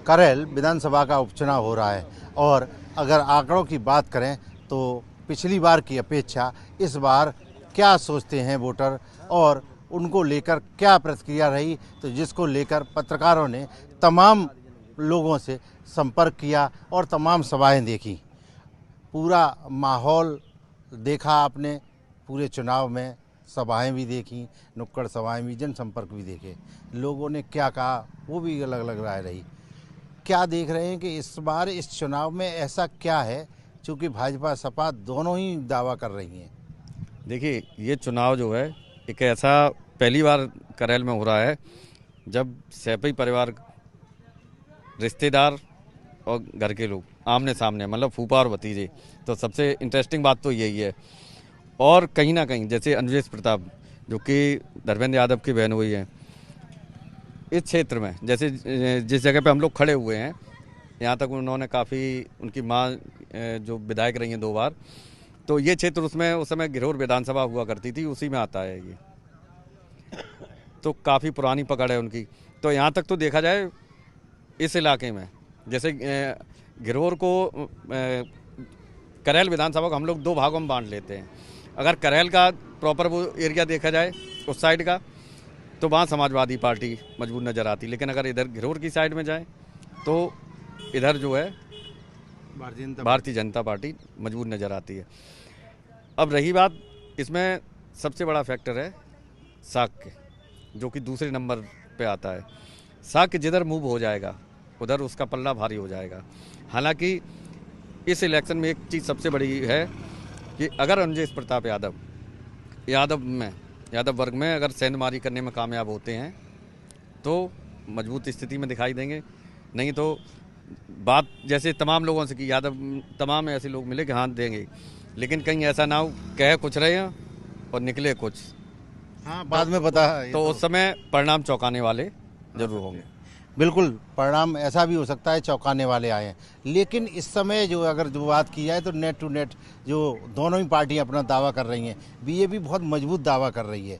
करेल विधानसभा का उपचुनाव हो रहा है और अगर आंकड़ों की बात करें तो पिछली बार की अपेक्षा इस बार क्या सोचते हैं वोटर और उनको लेकर क्या प्रतिक्रिया रही, तो जिसको लेकर पत्रकारों ने तमाम लोगों से संपर्क किया और तमाम सभाएं देखी। पूरा माहौल देखा आपने, पूरे चुनाव में सभाएं भी देखी, नुक्कड़ सभाएं भी, जनसंपर्क भी देखे। लोगों ने क्या कहा वो भी अलग अलग राय रही। क्या देख रहे हैं कि इस बार इस चुनाव में ऐसा क्या है, चूँकि भाजपा सपा दोनों ही दावा कर रही हैं। देखिए, ये चुनाव जो है एक ऐसा पहली बार करेल में हो रहा है जब सैपई परिवार, रिश्तेदार और घर के लोग आमने सामने, मतलब फूफा और भतीजे। तो सबसे इंटरेस्टिंग बात तो यही है। और कहीं ना कहीं जैसे अनुजेश प्रताप जो कि धर्मेंद्र यादव की बहन हुई है, इस क्षेत्र में जैसे जिस जगह पे हम लोग खड़े हुए हैं, यहाँ तक उन्होंने काफ़ी, उनकी माँ जो विधायक रही हैं 2 बार, तो ये क्षेत्र उसमें उस समय घिरोर विधानसभा हुआ करती थी, उसी में आता है ये। तो काफ़ी पुरानी पकड़ है उनकी। तो यहाँ तक तो देखा जाए इस इलाके में, जैसे घिरोर को करेल विधानसभा को हम लोग 2 भागों में बांट लेते हैं। अगर करेल का प्रॉपर वो एरिया देखा जाए उस साइड का, तो वहाँ समाजवादी पार्टी मजबूत नज़र आती। लेकिन अगर इधर घिरोर की साइड में जाए तो इधर जो है भारतीय जनता पार्टी मजबूत नज़र आती है। अब रही बात, इसमें सबसे बड़ा फैक्टर है साक्य, जो कि दूसरे नंबर पे आता है। साक्य जिधर मूव हो जाएगा उधर उसका पल्ला भारी हो जाएगा। हालांकि इस इलेक्शन में एक चीज़ सबसे बड़ी है कि अगर अनुजेश प्रताप यादव वर्ग में अगर सेंधमारी करने में कामयाब होते हैं तो मजबूत स्थिति में दिखाई देंगे। नहीं तो बात जैसे तमाम लोगों से कि यादव तमाम ऐसे लोग मिले कि हाँ देंगे, लेकिन कहीं ऐसा ना हो कह कुछ रहे हैं और निकले कुछ। हाँ, बाद में पता है तो उस समय परिणाम चौंकाने वाले जरूर होंगे। बिल्कुल, परिणाम ऐसा भी हो सकता है चौंकाने वाले आए हैं। लेकिन इस समय जो अगर जो बात की जाए तो नेट टू नेट जो दोनों ही पार्टियां अपना दावा कर रही हैं, बीजेपी बहुत मजबूत दावा कर रही है,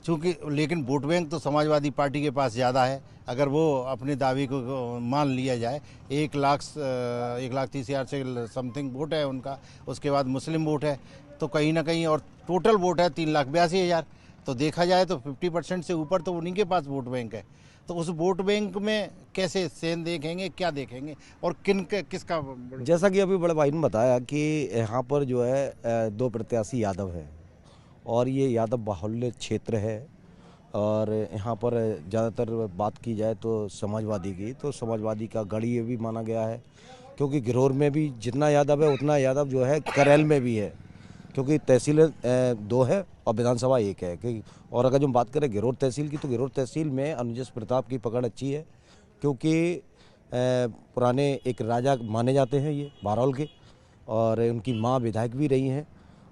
चूँकि लेकिन वोट बैंक तो समाजवादी पार्टी के पास ज़्यादा है। अगर वो अपने दावे को मान लिया जाए, 1,30,000 से समथिंग वोट है उनका, उसके बाद मुस्लिम वोट है, तो कहीं ना कहीं और टोटल वोट है 3,82,000। तो देखा जाए तो 50% से ऊपर तो उन्हीं के पास वोट बैंक है। तो उस वोट बैंक में कैसे सेन देखेंगे, क्या देखेंगे और किसका? जैसा कि अभी बड़े भाई ने बताया कि यहाँ पर जो है 2 प्रत्याशी यादव हैं और ये यादव बाहुल्य क्षेत्र है। और यहाँ पर ज़्यादातर बात की जाए तो समाजवादी की, तो समाजवादी का गढ़ ये भी माना गया है, क्योंकि घिरोर में भी जितना यादव है उतना यादव जो है करेल में भी है, क्योंकि तहसील 2 है और विधानसभा 1 है। और अगर जो बात करें घिरोर तहसील की, तो घिरोर तहसील में अनुजेश प्रताप की पकड़ अच्छी है, क्योंकि पुराने एक राजा माने जाते हैं ये बहरौल के, और उनकी माँ विधायक भी रही हैं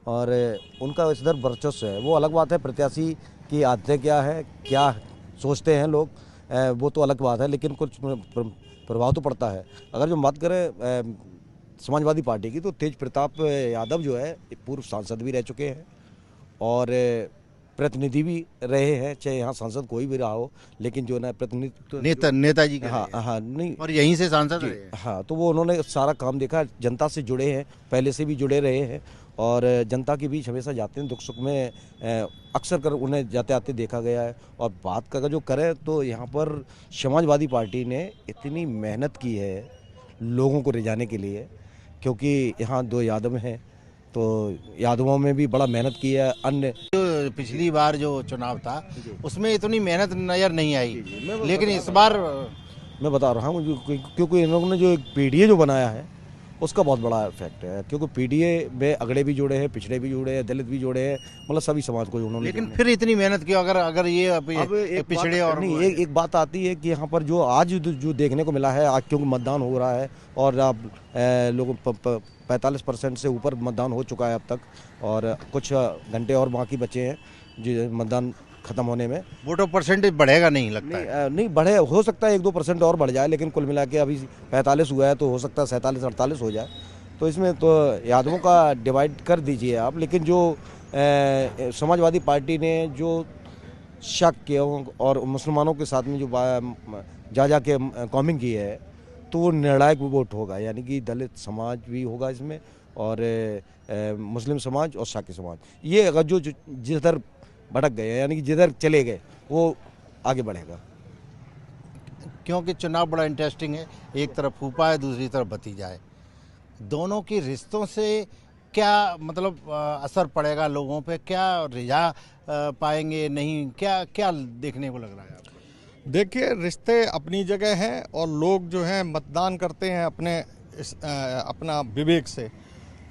और उनका इस इधर वर्चस्व है। वो अलग बात है, प्रत्याशी की आदतें क्या है, क्या सोचते हैं लोग, वो तो अलग बात है, लेकिन कुछ प्रभाव तो पड़ता है। अगर जो बात करें समाजवादी पार्टी की, तो तेज प्रताप यादव जो है पूर्व सांसद भी रह चुके हैं और प्रतिनिधि भी रहे हैं, चाहे यहाँ सांसद कोई भी रहा हो, लेकिन जो ना प्रतिनिधि नेताजी के हाँ नहीं, और यहीं से सांसद रहे हैं। हाँ, तो वो उन्होंने सारा काम देखा, जनता से जुड़े हैं, पहले से भी जुड़े रहे हैं और जनता के बीच हमेशा जाते हैं, दुख सुख में अक्सर कर उन्हें जाते आते देखा गया है। और बात का जो करें तो यहाँ पर समाजवादी पार्टी ने इतनी मेहनत की है लोगों को रिझाने के लिए, क्योंकि यहाँ 2 यादव हैं, तो यादवों में भी बड़ा मेहनत की है। अन्य जो पिछली बार जो चुनाव था उसमें इतनी मेहनत नज़र नहीं आई, लेकिन इस बार मैं बता रहा हूँ क्योंकि इन लोगों ने जो एक पीडीए जो बनाया है उसका बहुत बड़ा इफेक्ट है, क्योंकि पीडीए में अगड़े भी जुड़े हैं, पिछड़े भी जुड़े हैं, दलित भी जुड़े हैं, मतलब सभी समाज को उन्होंने। लेकिन फिर इतनी मेहनत क्यों? अगर ये अब पिछड़े और नहीं, एक बात आती है कि यहाँ पर जो आज जो देखने को मिला है, आज क्योंकि मतदान हो रहा है और अब लोगों 45% से ऊपर मतदान हो चुका है अब तक, और कुछ घंटे और बाकी बचे हैं जो मतदान खत्म होने में। वोटों परसेंटेज बढ़ेगा नहीं लगता है? नहीं बढ़े, हो सकता है 1-2% और बढ़ जाए, लेकिन कुल मिला के अभी 45 हुआ है, तो हो सकता है 47-48 हो जाए। तो इसमें तो यादवों का डिवाइड कर दीजिए आप, लेकिन जो समाजवादी पार्टी ने जो शक किया और मुसलमानों के साथ में जो जा जाके कॉमिंग की है, तो वो निर्णायक वोट होगा, यानी कि दलित समाज भी होगा इसमें, और मुस्लिम समाज और शाक्य समाज, ये अगर जो जिधर भटक गए यानी कि जिधर चले गए वो आगे बढ़ेगा। क्योंकि चुनाव बड़ा इंटरेस्टिंग है, एक तरफ फूफा है, दूसरी तरफ भतीजा है। दोनों के रिश्तों से क्या मतलब असर पड़ेगा लोगों पे, क्या रिझा पाएंगे नहीं, क्या क्या देखने को लग रहा है आपको? देखिए, रिश्ते अपनी जगह हैं और लोग जो हैं मतदान करते हैं अपना विवेक से।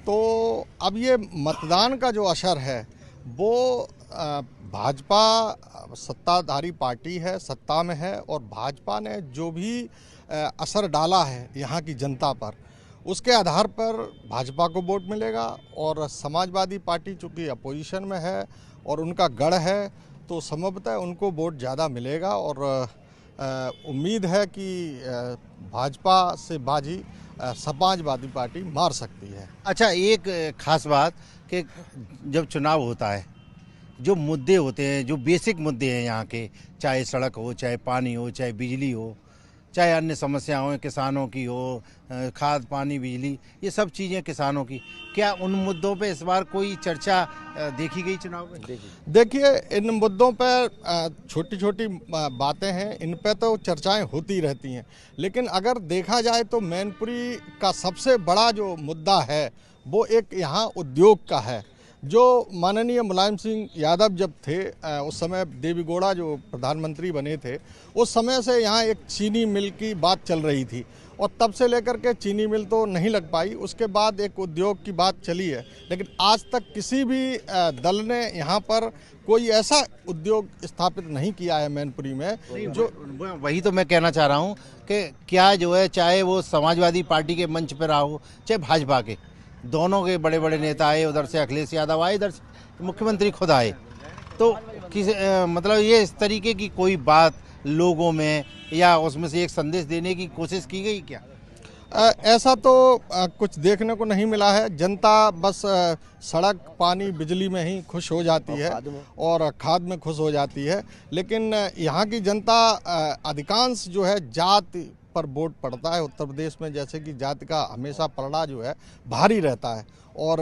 तो अब ये मतदान का जो असर है वो भाजपा सत्ताधारी पार्टी है, सत्ता में है, और भाजपा ने जो भी असर डाला है यहाँ की जनता पर, उसके आधार पर भाजपा को वोट मिलेगा। और समाजवादी पार्टी चूँकि अपोजिशन में है और उनका गढ़ है, तो संभवतः उनको वोट ज़्यादा मिलेगा। और उम्मीद है कि भाजपा से बाजी समाजवादी पार्टी मार सकती है। अच्छा, एक खास बात कि जब चुनाव होता है, जो मुद्दे होते हैं, जो बेसिक मुद्दे हैं यहाँ के, चाहे सड़क हो, चाहे पानी हो, चाहे बिजली हो, चाहे अन्य समस्या हो, किसानों की हो, खाद पानी बिजली, ये सब चीज़ें किसानों की, क्या उन मुद्दों पे इस बार कोई चर्चा देखी गई चुनाव में? देखिए, इन मुद्दों पर छोटी छोटी बातें हैं, इन पे तो चर्चाएं होती रहती हैं, लेकिन अगर देखा जाए तो मैनपुरी का सबसे बड़ा जो मुद्दा है वो एक यहाँ उद्योग का है। जो माननीय मुलायम सिंह यादव जब थे, उस समय देवेगौड़ा जो प्रधानमंत्री बने थे, उस समय से यहाँ एक चीनी मिल की बात चल रही थी, और तब से लेकर के चीनी मिल तो नहीं लग पाई। उसके बाद एक उद्योग की बात चली है, लेकिन आज तक किसी भी दल ने यहाँ पर कोई ऐसा उद्योग स्थापित नहीं किया है मैनपुरी में। जो वही तो मैं कहना चाह रहा हूँ कि क्या जो है, चाहे वो समाजवादी पार्टी के मंच पर हो, चाहे भाजपा के, दोनों के बड़े बड़े नेता आए, उधर से अखिलेश यादव आए, इधर से मुख्यमंत्री खुद आए, तो किस मतलब ये इस तरीके की कोई बात लोगों में या उसमें से एक संदेश देने की कोशिश की गई क्या? ऐसा तो कुछ देखने को नहीं मिला है। जनता बस सड़क, पानी, बिजली में ही खुश हो जाती है और खाद में खुश हो जाती है, लेकिन यहाँ की जनता अधिकांश जो है जाति पर वोट पड़ता है। उत्तर प्रदेश में जैसे कि जाति का हमेशा पलड़ा जो है भारी रहता है, और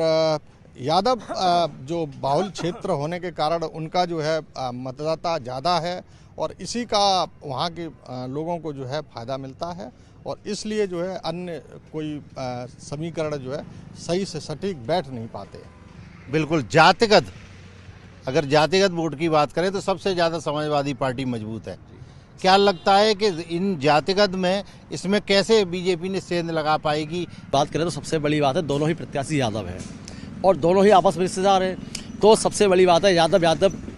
यादव जो बाहुल क्षेत्र होने के कारण उनका जो है मतदाता ज़्यादा है, और इसी का वहाँ के लोगों को जो है फ़ायदा मिलता है, और इसलिए जो है अन्य कोई समीकरण जो है सही से सटीक बैठ नहीं पाते। बिल्कुल, जातिगत, अगर जातिगत वोट की बात करें तो सबसे ज़्यादा समाजवादी पार्टी मजबूत है। क्या लगता है कि इन जातिगत में इसमें कैसे बीजेपी ने सेंध लगा पाएगी? बात करें तो सबसे बड़ी बात है, दोनों ही प्रत्याशी यादव हैं और दोनों ही आपस में रिश्तेदार हैं। तो सबसे बड़ी बात है, यादव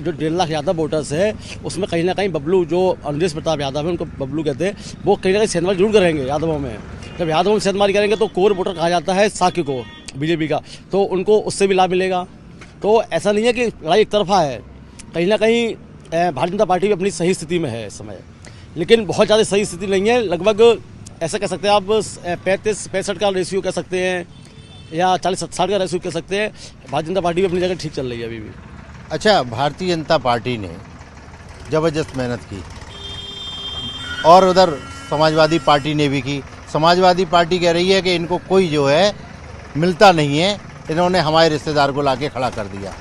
जो 1.5 लाख यादव वोटर्स है, उसमें कहीं ना कहीं बबलू, जो अनिलेश प्रताप यादव है, उनको बबलू कहते हैं, वो कहीं ना कहीं सेंधमारी जरूर करेंगे यादवों में। जब यादवों में सेंधमारी करेंगे तो कोर वोटर कहा जाता है साक्य को, बीजेपी का, तो उनको उससे भी लाभ मिलेगा। तो ऐसा नहीं है कि लड़ाई एक तरफा है, कहीं ना कहीं भारतीय जनता पार्टी भी अपनी सही स्थिति में है इस समय, लेकिन बहुत ज़्यादा सही स्थिति नहीं है। लगभग ऐसा कह सकते हैं आप 35-65 का रेशियो कह सकते हैं, या 40-60 का रेशियो कह सकते हैं। भारतीय जनता पार्टी भी अपनी जगह ठीक चल रही है अभी भी। अच्छा, भारतीय जनता पार्टी ने ज़बरदस्त मेहनत की और उधर समाजवादी पार्टी ने भी की। समाजवादी पार्टी कह रही है कि इनको कोई जो है मिलता नहीं है, इन्होंने हमारे रिश्तेदार को लाके खड़ा कर दिया,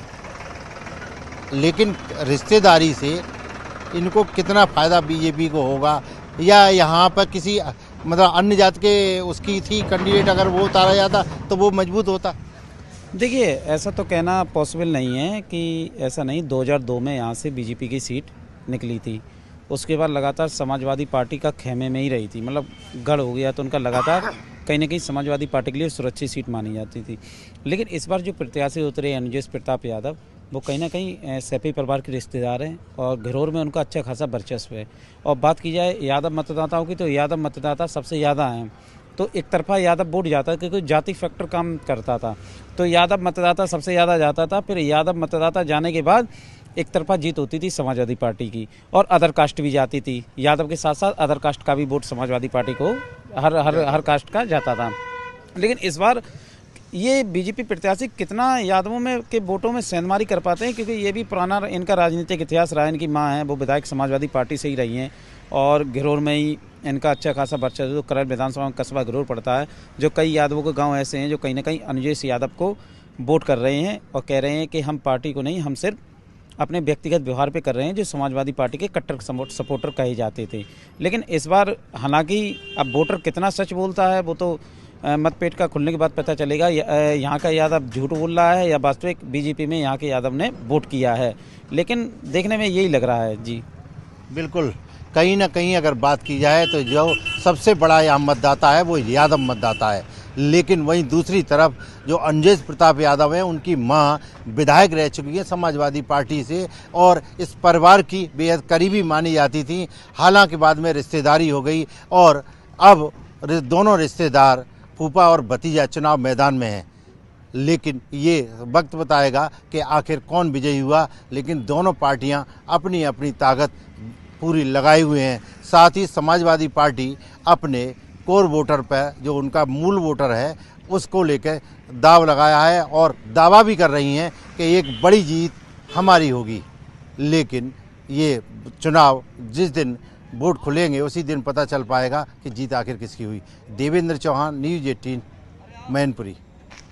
लेकिन रिश्तेदारी से इनको कितना फ़ायदा बीजेपी को होगा, या यहाँ पर किसी मतलब अन्य जात के उसकी थी कैंडिडेट, अगर वो उतारा जाता तो वो मजबूत होता? देखिए, ऐसा तो कहना पॉसिबल नहीं है कि ऐसा नहीं। 2002 में यहाँ से बीजेपी की सीट निकली थी, उसके बाद लगातार समाजवादी पार्टी का खेमे में ही रही थी, मतलब गढ़ हो गया, तो उनका लगातार कहीं ना कहीं समाजवादी पार्टी के लिए सुरक्षित सीट मानी जाती थी। लेकिन इस बार जो प्रत्याशी उतरे अनुजेश प्रताप यादव, वो कहीं ना कहीं सैफी परिवार के रिश्तेदार हैं और घरोर में उनका अच्छा खासा वर्चस्व है। और बात की जाए यादव मतदाताओं की, तो यादव मतदाता सबसे ज़्यादा हैं, तो एक तरफा यादव वोट जाता है, क्योंकि जाति फैक्टर काम करता था, तो यादव मतदाता सबसे ज़्यादा जाता था। फिर यादव मतदाता जाने के बाद एक तरफा जीत होती थी समाजवादी पार्टी की, और अदर कास्ट भी जाती थी। यादव के साथ साथ अदर कास्ट का भी वोट समाजवादी पार्टी को हर कास्ट का जाता था। लेकिन इस बार ये बीजेपी प्रत्याशी कितना यादवों में के वोटों में सेंधमारी कर पाते हैं, क्योंकि ये भी पुराना इनका राजनीतिक इतिहास रहा है। इनकी माँ है वो विधायक समाजवादी पार्टी से ही रही हैं और घिरोर में ही इनका अच्छा खासा वर्चस्व करैल विधानसभा में कस्बा जरूर पड़ता है। जो कई यादवों के गांव ऐसे हैं जो कहीं ना कहीं अनुजेश यादव को वोट कर रहे हैं और कह रहे हैं कि हम पार्टी को नहीं, हम सिर्फ अपने व्यक्तिगत व्यवहार पे कर रहे हैं, जो समाजवादी पार्टी के कट्टर सपोर्टर कहे जाते थे। लेकिन इस बार हालांकि अब वोटर कितना सच बोलता है वो तो मतपेट का खुलने के बाद पता चलेगा। यहाँ का यादव झूठ बोल रहा है या वास्तविक बीजेपी में यहाँ के यादव ने वोट किया है, लेकिन देखने में यही लग रहा है। जी बिल्कुल, कहीं ना कहीं अगर बात की जाए तो जो सबसे बड़ा यहाँ मतदाता है वो यादव मतदाता है। लेकिन वहीं दूसरी तरफ जो अंजेश प्रताप यादव हैं, उनकी मां विधायक रह चुकी है समाजवादी पार्टी से और इस परिवार की बेहद करीबी मानी जाती थी। हालांकि बाद में रिश्तेदारी हो गई और अब दोनों रिश्तेदार फूफा और भतीजा चुनाव मैदान में हैं। लेकिन ये वक्त बताएगा कि आखिर कौन विजयी हुआ। लेकिन दोनों पार्टियां अपनी अपनी ताकत पूरी लगाए हुए हैं। साथ ही समाजवादी पार्टी अपने कोर वोटर पर, जो उनका मूल वोटर है, उसको लेकर दाव लगाया है और दावा भी कर रही हैं कि एक बड़ी जीत हमारी होगी। लेकिन ये चुनाव जिस दिन वोट खुलेंगे उसी दिन पता चल पाएगा कि जीत आखिर किसकी हुई। देवेंद्र चौहान, न्यूज़ 18, मैनपुरी।